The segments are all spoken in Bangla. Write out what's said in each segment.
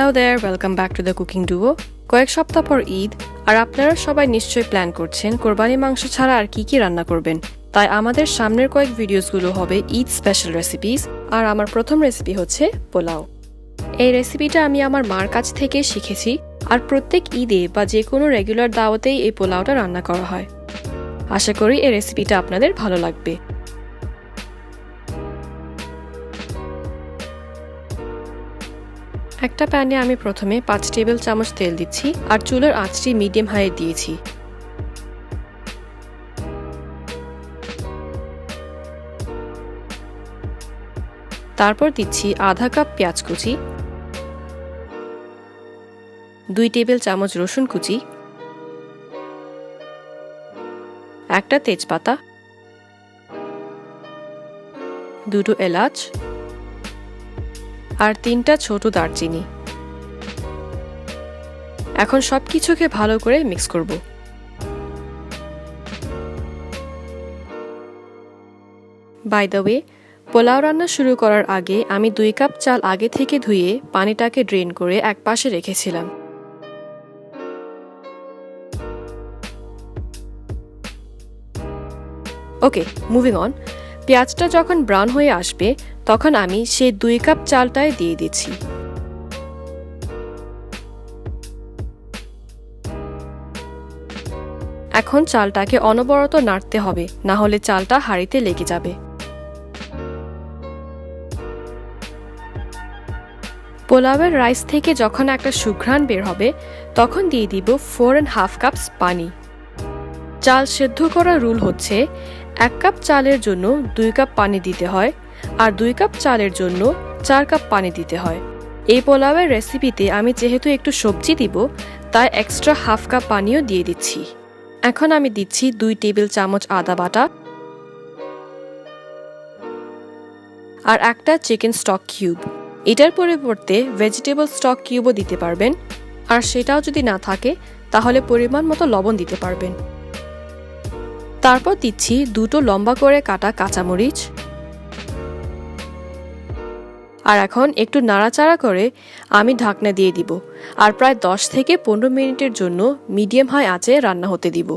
Hello there, welcome back to the cooking duo. কয়েক সপ্তাহ পর ঈদ আর আপনারা সবাই নিশ্চয়ই প্ল্যান করছেন কোরবানি মাংস ছাড়া আর কি রান্না করবেন। তাই আমাদের সামনের কয়েক ভিডিওসগুলো হবে ঈদ স্পেশাল রেসিপিস আর আমার প্রথম রেসিপি হচ্ছে পোলাও। এই রেসিপিটা আমি আমার মার কাছ থেকে শিখেছি আর প্রত্যেক ঈদে বা যে কোনো রেগুলার দাওয়াতেই এই পোলাওটা রান্না করা হয়। আশা করি এই রেসিপিটা আপনাদের ভালো লাগবে। একটা প্যানে আমি প্রথমে 5 টেবিল চামচ তেল দিচ্ছি আর চুলার আঁচটি মিডিয়াম হাইয়ে দিয়েছি। তারপর দিচ্ছি আধা কাপ পেঁয়াজ কুচি, 2 টেবিল চামচ রসুন কুচি, একটা তেজপাতা, 2টো এলাচ আর 3টা ছোট দারচিনি। এখন সবকিছুকে ভালো করে মিক্স করব। বাই দ্য ওয়ে, পোলাও রান্না শুরু করার আগে আমি 2 কাপ চাল আগে থেকে ধুয়ে পানিটাকে ড্রেন করে একপাশে রেখেছিলাম। ওকে, মুভিং অন। পেঁয়াজটা যখন ব্রাউন হয়ে আসবে তখন আমি সেই 2 কাপ চালটাই দিয়ে দিচ্ছি। এখন চালটাকে অনবরত নাড়তে হবে, না হলে চালটা হাঁড়িতে লেগে যাবে। পোলাওয়ের রাইস থেকে যখন একটা সুঘ্রাণ বের হবে তখন দিয়ে দিব 4.5 কাপস পানি। চাল সেদ্ধ করার রুল হচ্ছে 1 কাপ চালের জন্য 2 কাপ পানি দিতে হয় আর 2 কাপ চালের জন্য 4 কাপ পানি দিতে হয়। এই পোলাওয়ের রেসিপিতে আমি যেহেতু একটু সবজি দিব তাই এক্সট্রা 1/2 কাপ পানিও দিয়ে দিচ্ছি। এখন আমি দিচ্ছি 2 টেবিল চামচ আদা বাটা আর একটা চিকেন স্টক কিউব। এটার পরিবর্তে ভেজিটেবল স্টক কিউবও দিতে পারবেন, আর সেটাও যদি না থাকে তাহলে পরিমাণ মতো লবণ দিতে পারবেন। তারপর দিচ্ছি 2টো লম্বা করে কাটা কাঁচামরিচ। আর এখন একটু নাড়াচাড়া করে আমি ঢাকনা দিয়ে দিব আর প্রায় 10 থেকে 15 মিনিটের জন্য মিডিয়াম হাই আঁচে রান্না হতে দিব।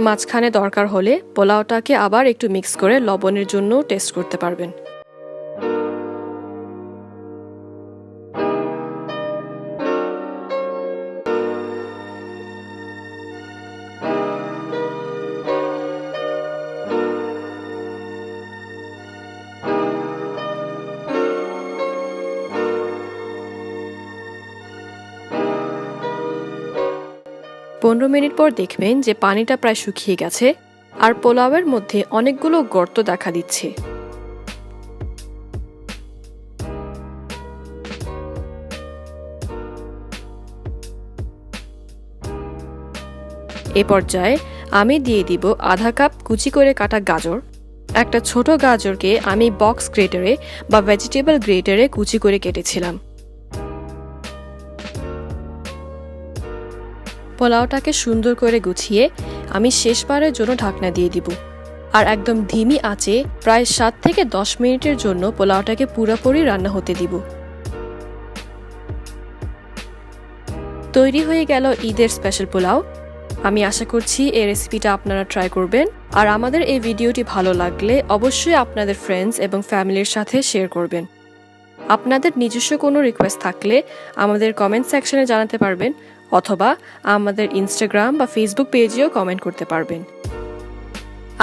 মাঝখানে দরকার হলে পোলাওটাকে আবার একটু মিক্স করে লবণের জন্য টেস্ট করতে পারবেন। পনেরো মিনিট পর দেখবেন যে পানিটা প্রায় শুকিয়ে গেছে আর পোলাওয়ের মধ্যে অনেকগুলো গর্ত দেখা দিচ্ছে। এ পর্যায়ে আমি দিয়ে দিব আধা কাপ কুচি করে কাটা গাজর। একটা ছোট গাজরকে আমি বক্স গ্রেটারে বা ভেজিটেবল গ্রেটারে কুচি করে কেটেছিলাম। পোলাওটাকে সুন্দর করে গুছিয়ে আমি শেষবারের জন্য ঢাকনা দিয়ে দিব আর একদম ধিমি আঁচে প্রায় 7 থেকে 10 মিনিটের জন্য পোলাওটাকে পুরোপুরি রান্না হতে দিব। তৈরি হয়ে গেল ঈদের স্পেশাল পোলাও। আমি আশা করছি এই রেসিপিটা আপনারা ট্রাই করবেন আর আমাদের এই ভিডিওটি ভালো লাগলে অবশ্যই আপনাদের ফ্রেন্ডস এবং ফ্যামিলির সাথে শেয়ার করবেন। আপনাদের নিজস্ব কোনো রিকোয়েস্ট থাকলে আমাদের কমেন্ট সেকশনে জানাতে পারবেন অথবা আমাদের ইনস্টাগ্রাম বা ফেসবুক পেজেও কমেন্ট করতে পারবেন।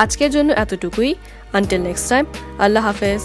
আজকের জন্য এতটুকুই। আনটিল নেক্সট টাইম, আল্লাহ হাফেজ।